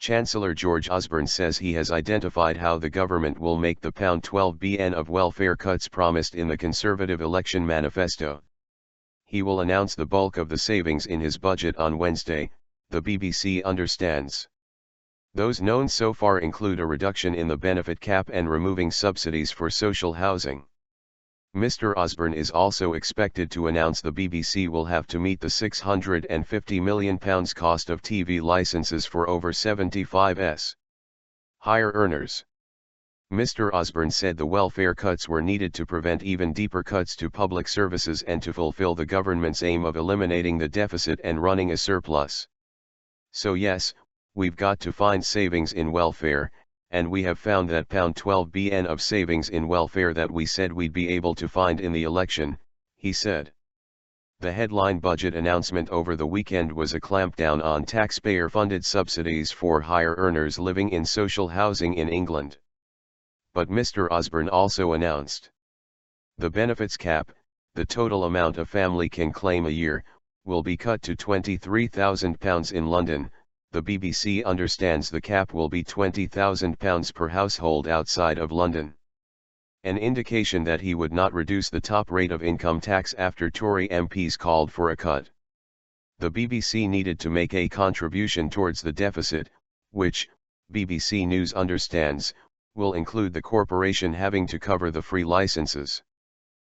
Chancellor George Osborne says he has identified how the government will make the £12 billion of welfare cuts promised in the Conservative election manifesto. He will announce the bulk of the savings in his budget on Wednesday, the BBC understands. Those known so far include a reduction in the benefit cap and removing subsidies for social housing. Mr. Osborne is also expected to announce the BBC will have to meet the £650 million cost of TV licenses for over 75s. Higher earners. Mr. Osborne said the welfare cuts were needed to prevent even deeper cuts to public services and to fulfill the government's aim of eliminating the deficit and running a surplus. So yes, we've got to find savings in welfare, and we have found that £12 billion of savings in welfare that we said we'd be able to find in the election, he said. The headline budget announcement over the weekend was a clampdown on taxpayer-funded subsidies for higher earners living in social housing in England. But Mr. Osborne also announced the benefits cap, the total amount a family can claim a year, will be cut to £23,000 in London. The BBC understands the cap will be £20,000 per household outside of London. An indication that he would not reduce the top rate of income tax after Tory MPs called for a cut. The BBC needed to make a contribution towards the deficit, which, BBC News understands, will include the corporation having to cover the free licenses.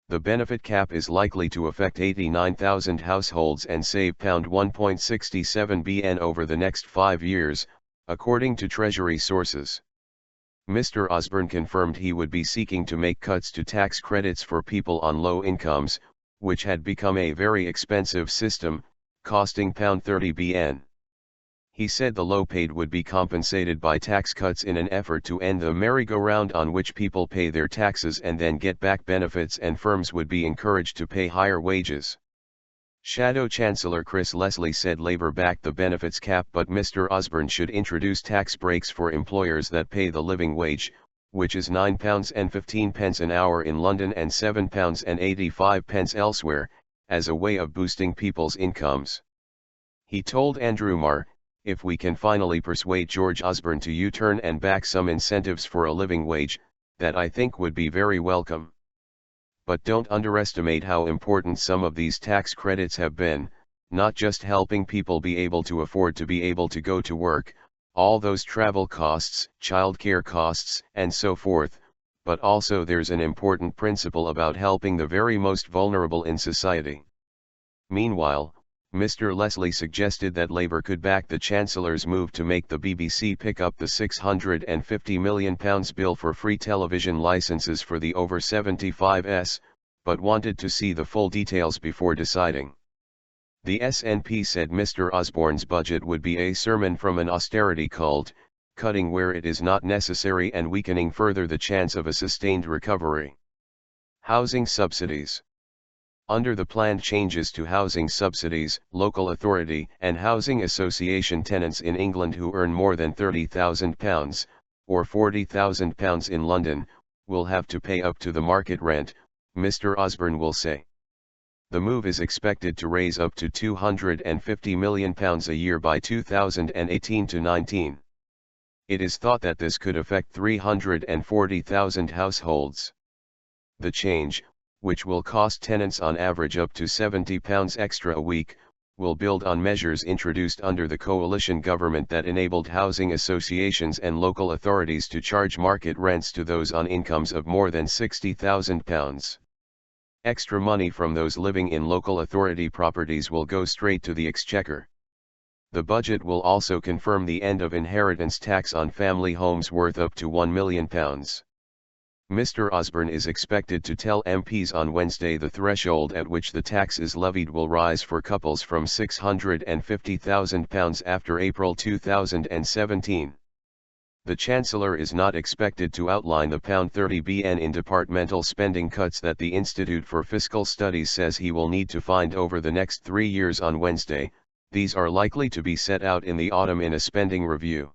The benefit cap is likely to affect 89,000 households and save £1.67 billion over the next 5 years, according to Treasury sources. Mr. Osborne confirmed he would be seeking to make cuts to tax credits for people on low incomes, which had become a very expensive system, costing £30 billion. He said the low-paid would be compensated by tax cuts in an effort to end the merry-go-round on which people pay their taxes and then get back benefits, and firms would be encouraged to pay higher wages. Shadow Chancellor Chris Leslie said Labour backed the benefits cap, but Mr. Osborne should introduce tax breaks for employers that pay the living wage, which is £9.15 an hour in London and £7.85 elsewhere, as a way of boosting people's incomes. He told Andrew Marr, "If we can finally persuade George Osborne to U-turn and back some incentives for a living wage, that I think would be very welcome. But don't underestimate how important some of these tax credits have been, not just helping people be able to afford to be able to go to work, all those travel costs, childcare costs, and so forth, but also there's an important principle about helping the very most vulnerable in society." Meanwhile, Mr. Leslie suggested that Labour could back the Chancellor's move to make the BBC pick up the £650 million bill for free television licenses for the over 75s, but wanted to see the full details before deciding. The SNP said Mr. Osborne's budget would be a sermon from an austerity cult, cutting where it is not necessary and weakening further the chance of a sustained recovery. Housing subsidies. Under the planned changes to housing subsidies, local authority and housing association tenants in England who earn more than £30,000, or £40,000 in London, will have to pay up to the market rent, Mr. Osborne will say. The move is expected to raise up to £250 million a year by 2018-19. It is thought that this could affect 340,000 households. The change, which will cost tenants on average up to £70 extra a week, will build on measures introduced under the coalition government that enabled housing associations and local authorities to charge market rents to those on incomes of more than £60,000. Extra money from those living in local authority properties will go straight to the exchequer. The budget will also confirm the end of inheritance tax on family homes worth up to £1 million. Mr. Osborne is expected to tell MPs on Wednesday the threshold at which the tax is levied will rise for couples from £650,000 after April 2017. The Chancellor is not expected to outline the £30 billion in departmental spending cuts that the Institute for Fiscal Studies says he will need to find over the next 3 years on Wednesday. These are likely to be set out in the autumn in a spending review.